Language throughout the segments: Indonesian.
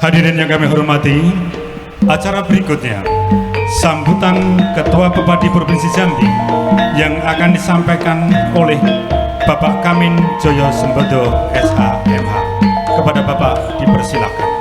Hadirin yang kami hormati, acara berikutnya sambutan Ketua Pepadi Provinsi Jambi yang akan disampaikan oleh Bapak Kamin Joyo Sembodo SHMH. Kepada Bapak dipersilakan.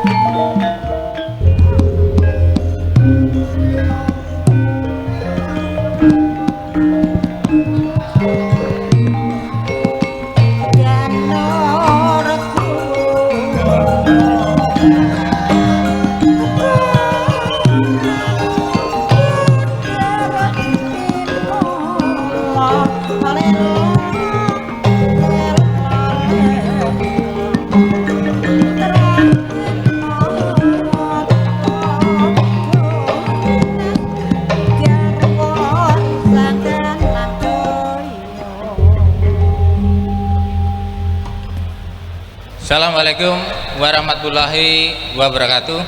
Assalamualaikum warahmatullahi wabarakatuh.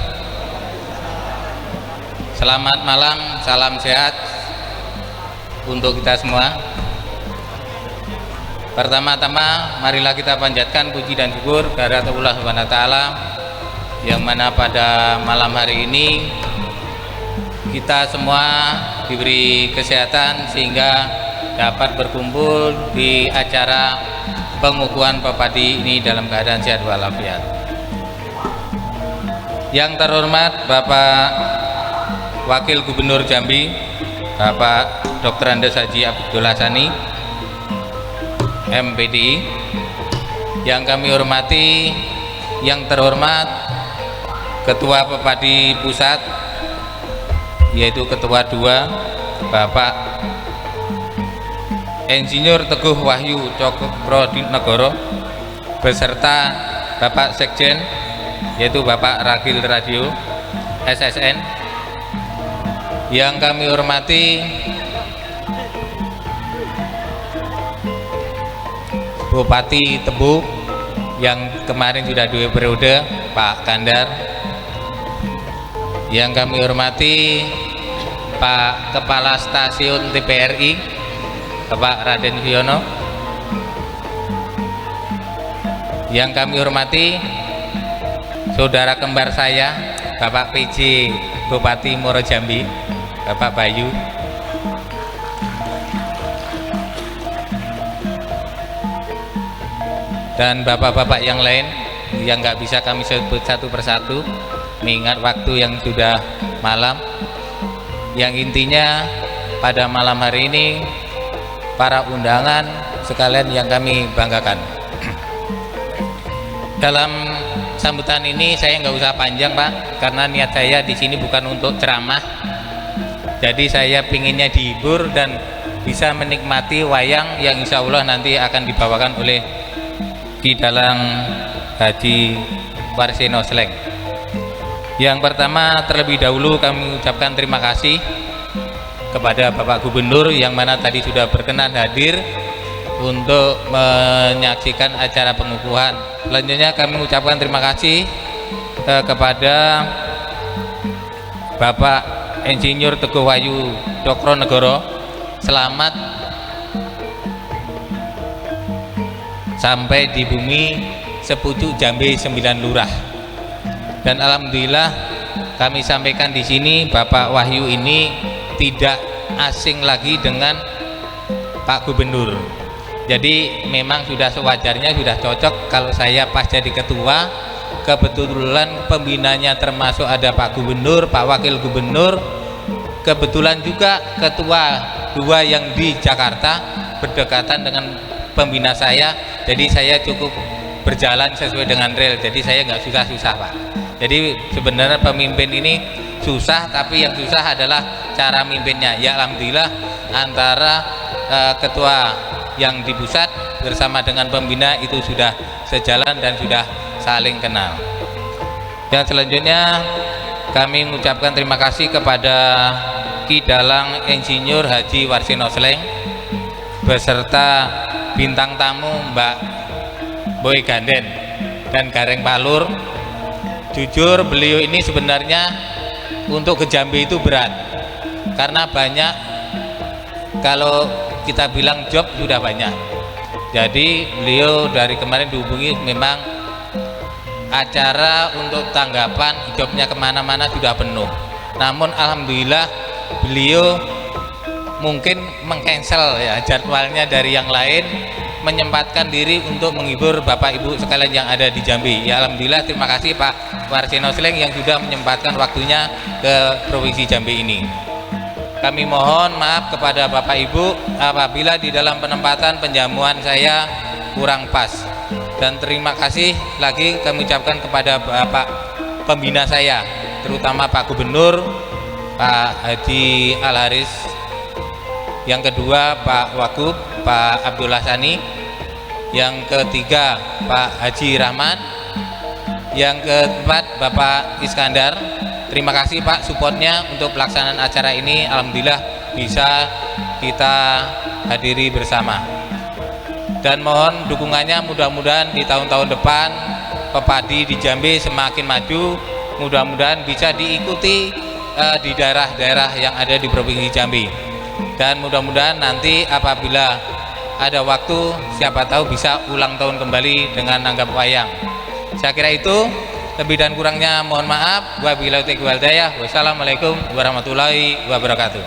Selamat malam, salam sehat untuk kita semua. Pertama-tama marilah kita panjatkan puji dan syukur kehadirat Allah Subhanahu wa taala yang mana pada malam hari ini kita semua diberi kesehatan sehingga dapat berkumpul di acara pengukuhan pepadi ini dalam keadaan sehat walafiat. Yang terhormat Bapak Wakil Gubernur Jambi, Bapak Dr. Andes Haji Abdul Hassani, MPDI. Yang kami hormati, yang terhormat Ketua Pepadi Pusat, yaitu Ketua 2 Bapak Insinyur Teguh Wahyu Cokronegoro beserta Bapak Sekjen yaitu Bapak Ragil Radio SSN. Yang kami hormati Bupati Tebu yang kemarin sudah 2 periode, Pak Kandar. Yang kami hormati Pak Kepala Stasiun TPRI Bapak Raden Wiono. Yang kami hormati saudara kembar saya Bapak PJ Bupati Muaro Jambi, Bapak Bayu. Dan bapak-bapak yang lain yang nggak bisa kami sebut satu persatu mengingat waktu yang sudah malam. Yang intinya pada malam hari ini para undangan sekalian yang kami banggakan. Dalam sambutan ini saya nggak usah panjang Pak, karena niat saya di sini bukan untuk ceramah. Jadi saya pinginnya dihibur dan bisa menikmati wayang yang insya Allah nanti akan dibawakan oleh Ki Dalang Haji Warsino Sleng. Yang pertama terlebih dahulu kami ucapkan terima kasih kepada Bapak Gubernur yang mana tadi sudah berkenan hadir untuk menyaksikan acara pengukuhan. Selanjutnya kami mengucapkan terima kasih kepada Bapak Insinyur Teguh Wahyu Cokronegoro. Selamat sampai di bumi sepucuk Jambi 9 Lurah. Dan alhamdulillah kami sampaikan di sini Bapak Wahyu ini tidak asing lagi dengan Pak Gubernur. Jadi memang sudah sewajarnya, sudah cocok kalau saya pas jadi ketua, kebetulan pembinanya termasuk ada Pak Gubernur, Pak Wakil Gubernur, kebetulan juga ketua 2 yang di Jakarta berdekatan dengan pembina saya. Jadi saya cukup berjalan sesuai dengan rel, jadi saya nggak susah-susah Pak. Jadi sebenarnya pemimpin ini susah, tapi yang susah adalah cara mimpinnya. Ya alhamdulillah antara ketua yang di pusat bersama dengan pembina itu sudah sejalan dan sudah saling kenal. Dan selanjutnya kami mengucapkan terima kasih kepada Ki Dalang Insinyur Haji Warsino Sleng beserta bintang tamu Mbak Boy Ganden dan Gareng Palur. Jujur beliau ini sebenarnya untuk ke Jambi itu berat karena banyak, kalau kita bilang job sudah banyak. Jadi beliau dari kemarin dihubungi memang acara untuk tanggapan hidupnya kemana-mana sudah penuh. Namun alhamdulillah beliau mungkin mengcancel ya jadwalnya dari yang lain, menyempatkan diri untuk menghibur Bapak Ibu sekalian yang ada di Jambi. Ya alhamdulillah, terima kasih Pak Warsino Sleng yang sudah menyempatkan waktunya ke Provinsi Jambi ini. Kami mohon maaf kepada Bapak Ibu apabila di dalam penempatan penjamuan saya kurang pas, dan terima kasih lagi kami ucapkan kepada Bapak pembina saya, terutama Pak Gubernur Pak Haji Al Haris, yang kedua Pak Wagub Pak Abdullah Sani, yang ketiga Pak Haji Rahman, yang keempat Bapak Iskandar. Terima kasih Pak supportnya untuk pelaksanaan acara ini. Alhamdulillah bisa kita hadiri bersama, dan mohon dukungannya, mudah-mudahan di tahun-tahun depan pepadi di Jambi semakin maju, mudah-mudahan bisa diikuti di daerah-daerah yang ada di Provinsi Jambi, dan mudah-mudahan nanti apabila ada waktu siapa tahu bisa ulang tahun kembali dengan nanggap wayang. Saya kira itu, lebih dan kurangnya mohon maaf. Wabillahi taufiq wal hidayah. Wassalamualaikum warahmatullahi wabarakatuh.